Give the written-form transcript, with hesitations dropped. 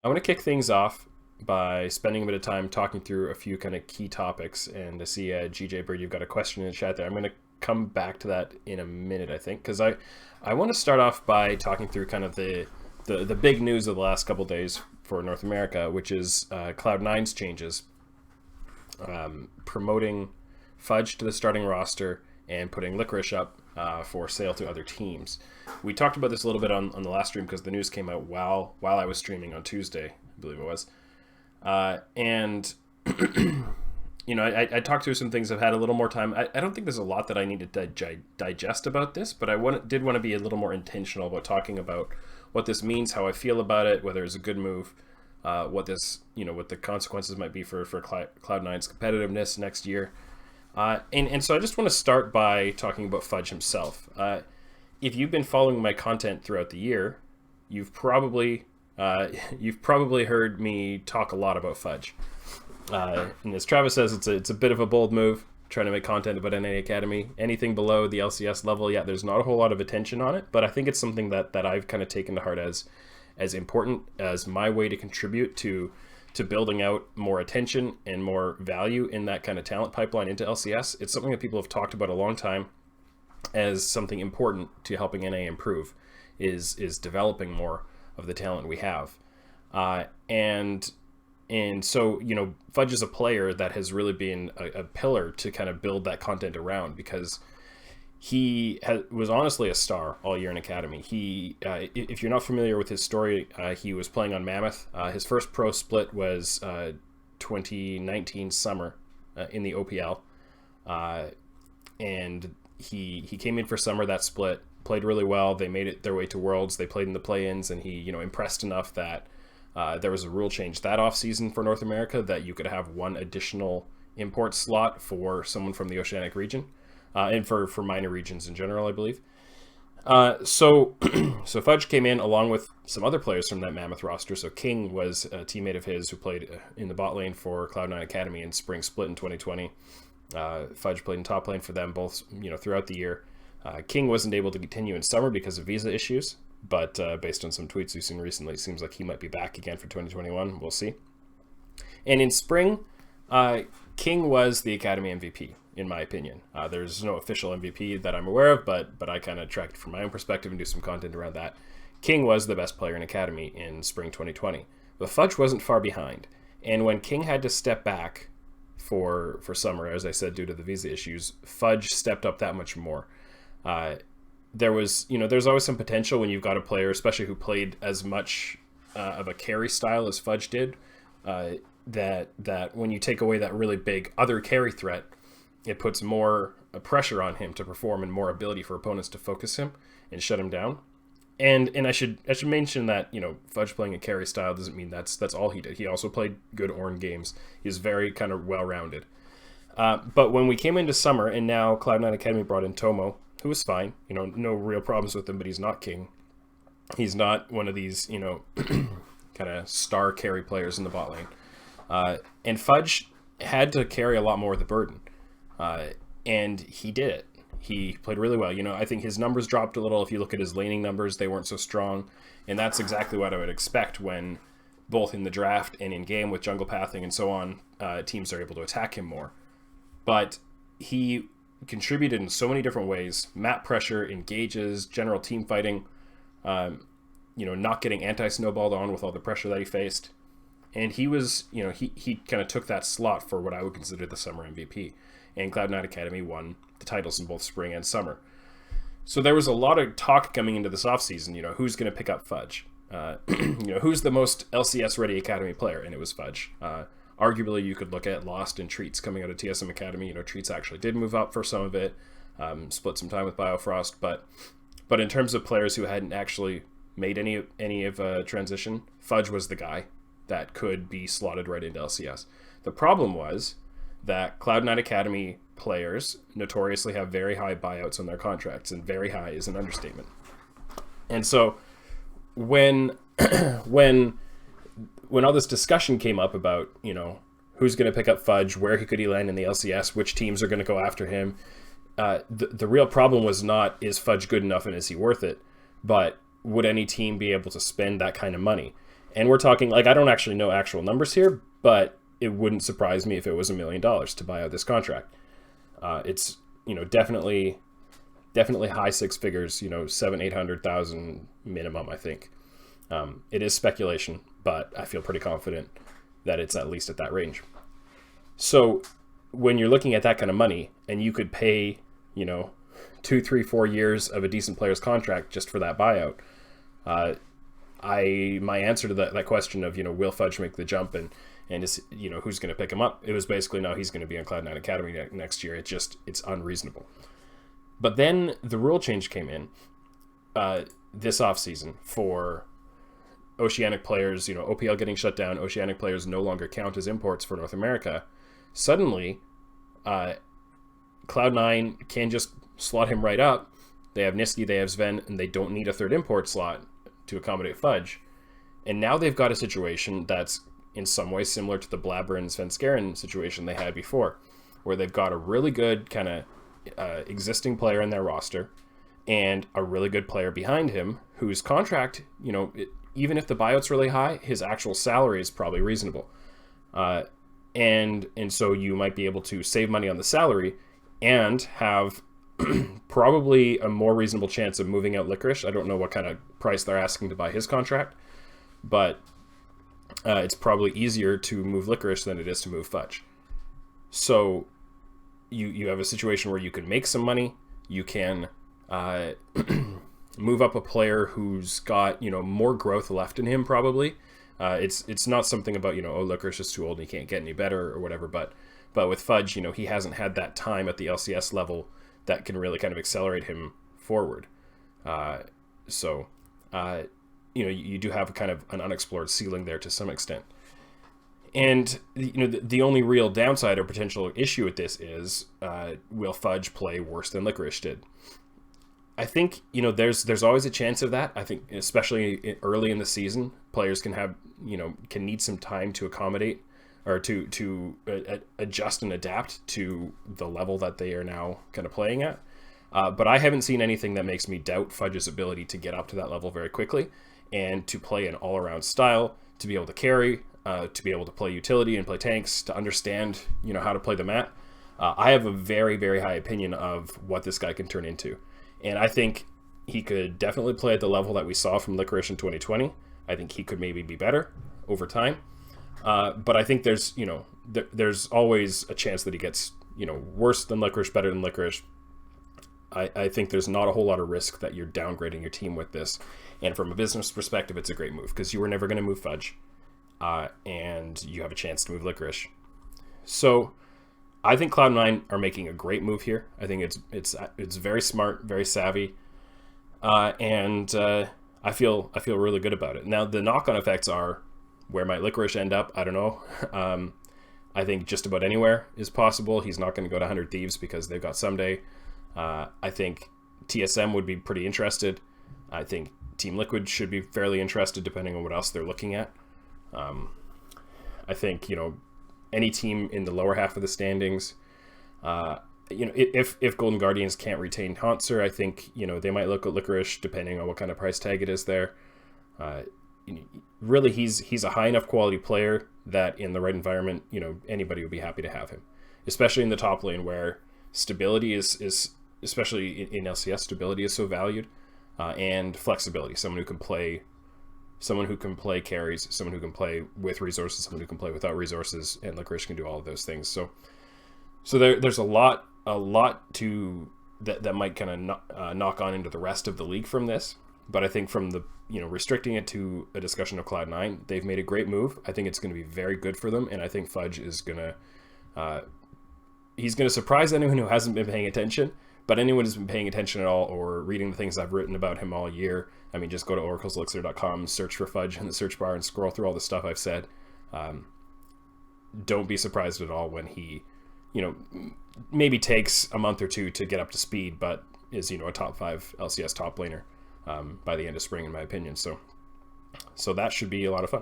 I want to kick things off by spending a bit of time talking through a few kind of key topics. And I see GJ Bird, you've got a question in the chat there. I'm going to come back to that in a minute, I think, because I want to start off by talking through kind of the big news of the last couple of days for North America, which is Cloud9's changes, promoting Fudge to the starting roster and putting Licorice up for sale to other teams. We talked about this a little bit on the last stream because the news came out while I was streaming on Tuesday, I believe it was. And I talked through some things. I've had a little more time. I don't think there's a lot that I need to digest about this, but did want to be a little more intentional about talking about what this means, how I feel about it, whether it's a good move, what the consequences might be for Cloud9's competitiveness next year. And so I just want to start by talking about Fudge himself. If you've been following my content throughout the year, you've probably heard me talk a lot about Fudge. And as Travis says, it's a bit of a bold move, trying to make content about NA Academy. Anything below the LCS level, yeah, there's not a whole lot of attention on it, but I think it's something that I've kind of taken to heart as important as my way to contribute to building out more attention and more value in that kind of talent pipeline into LCS. It's something that people have talked about a long time as something important to helping NA improve, is developing more of the talent we have. And so, Fudge is a player that has really been a pillar to kind of build that content around, because he was honestly a star all year in Academy. If you're not familiar with his story, he was playing on Mammoth. His first pro split was 2019 summer in the OPL. And he came in for summer, that split, played really well. They made it their way to Worlds. They played in the play-ins, and he impressed enough that there was a rule change that offseason for North America that you could have one additional import slot for someone from the Oceanic region. And for minor regions in general, I believe. So Fudge came in along with some other players from that Mammoth roster. So King was a teammate of his who played in the bot lane for Cloud9 Academy in Spring Split in 2020. Fudge played in top lane for them both, throughout the year. King wasn't able to continue in summer because of visa issues, but based on some tweets we've seen recently, it seems like he might be back again for 2021. We'll see. And in spring, King was the Academy MVP. In my opinion, there's no official MVP that I'm aware of, but I kind of tracked from my own perspective and do some content around that. King was the best player in Academy in spring 2020, but Fudge wasn't far behind. And when King had to step back for summer, as I said, due to the visa issues, Fudge stepped up that much more. There's always some potential when you've got a player, especially who played as much of a carry style as Fudge did, that when you take away that really big other carry threat, it puts more pressure on him to perform and more ability for opponents to focus him and shut him down. And I should mention that Fudge playing a carry style doesn't mean that's all he did. He also played good Ornn games. He's very kind of well-rounded. But when we came into summer, and now Cloud9 Academy brought in Tomo, who was fine. No real problems with him, but he's not King. He's not one of these kind of star carry players in the bot lane. And Fudge had to carry a lot more of the burden. And he did it. He played really well. I think his numbers dropped a little. If you look at his laning numbers, they weren't so strong. And that's exactly what I would expect when, both in the draft and in game with jungle pathing and so on, teams are able to attack him more. But he contributed in so many different ways. Map pressure, engages, general team fighting, not getting anti-snowballed on with all the pressure that he faced. And he was, he kind of took that slot for what I would consider the summer MVP. And Cloud9 Academy won the titles in both spring and summer. So there was a lot of talk coming into this offseason, who's going to pick up Fudge? Who's the most LCS-ready Academy player? And it was Fudge. Arguably, you could look at Lost and Treats coming out of TSM Academy. Treats actually did move up for some of it, split some time with Biofrost. But in terms of players who hadn't actually made any of a transition, Fudge was the guy that could be slotted right into LCS. The problem was that Cloud9 Academy players notoriously have very high buyouts on their contracts, and very high is an understatement. And so when all this discussion came up about, who's going to pick up Fudge, where could he land in the LCS, which teams are going to go after him, the real problem was not, is Fudge good enough and is he worth it, but would any team be able to spend that kind of money? And we're talking, like, I don't actually know actual numbers here, but it wouldn't surprise me if it was $1 million to buy out this contract. It's, definitely high six figures, 700,000-800,000 minimum, I think. It is speculation, but I feel pretty confident that it's at least at that range. So when you're looking at that kind of money and you could pay, 2, 3, 4 years of a decent player's contract just for that buyout, my answer to that question of, will Fudge make the jump and is, who's going to pick him up? It was basically, no, he's going to be on Cloud9 Academy next year. It's unreasonable. But then the rule change came in this offseason for Oceanic players, OPL getting shut down, Oceanic players no longer count as imports for North America. Suddenly, Cloud9 can just slot him right up. They have Niski, they have Sven, and they don't need a third import slot to accommodate Fudge. And now they've got a situation that's in some ways similar to the Blabber and Sven Skaren situation they had before, where they've got a really good kind of existing player in their roster and a really good player behind him whose contract, even if the buyout's really high, his actual salary is probably reasonable. And so you might be able to save money on the salary and have probably a more reasonable chance of moving out Licorice. I don't know what kind of price they're asking to buy his contract, but it's probably easier to move Licorice than it is to move Fudge. So you have a situation where you can make some money, you can move up a player who's got more growth left in him probably. It's not something about Licorice is too old and he can't get any better or whatever, but with Fudge, he hasn't had that time at the LCS level that can really kind of accelerate him forward. So you do have kind of an unexplored ceiling there to some extent. And the only real downside or potential issue with this is will Fudge play worse than Licorice did? I think there's always a chance of that. I think especially early in the season, players can have can need some time to accommodate or to adjust and adapt to the level that they are now kind of playing at. But I haven't seen anything that makes me doubt Fudge's ability to get up to that level very quickly and to play an all-around style, to be able to carry, to be able to play utility and play tanks, to understand how to play the map. I have a very, very high opinion of what this guy can turn into. And I think he could definitely play at the level that we saw from Licorice in 2020. I think he could maybe be better over time. But I think there's always a chance that he gets, worse than Licorice, better than Licorice. I think there's not a whole lot of risk that you're downgrading your team with this. And from a business perspective, it's a great move because you were never going to move Fudge. And you have a chance to move Licorice. So I think Cloud9 are making a great move here. I think it's very smart, very savvy. And I feel really good about it. Now, the knock-on effects are, where might Licorice end up? I don't know. I think just about anywhere is possible. He's not going to go to 100 Thieves because they've got Someday. I think TSM would be pretty interested. I think Team Liquid should be fairly interested depending on what else they're looking at. I think, any team in the lower half of the standings, if Golden Guardians can't retain Hauntzer, I think, they might look at Licorice depending on what kind of price tag it is there. Really, he's a high enough quality player that in the right environment, anybody would be happy to have him, especially in the top lane where stability is especially in LCS, stability is so valued, and flexibility. Someone who can play carries, someone who can play with resources, someone who can play without resources, and Licorice can do all of those things. So there's a lot to that might kind of knock on into the rest of the league from this. But I think from the restricting it to a discussion of Cloud9, they've made a great move. I think it's going to be very good for them, and I think Fudge is gonna he's gonna surprise anyone who hasn't been paying attention. But anyone who's been paying attention at all or reading the things I've written about him all year, I mean, just go to oracleselixir.com, search for Fudge in the search bar, and scroll through all the stuff I've said. Don't be surprised at all when he, maybe takes a month or two to get up to speed, but is, a top 5 LCS top laner by the end of spring, in my opinion. So that should be a lot of fun.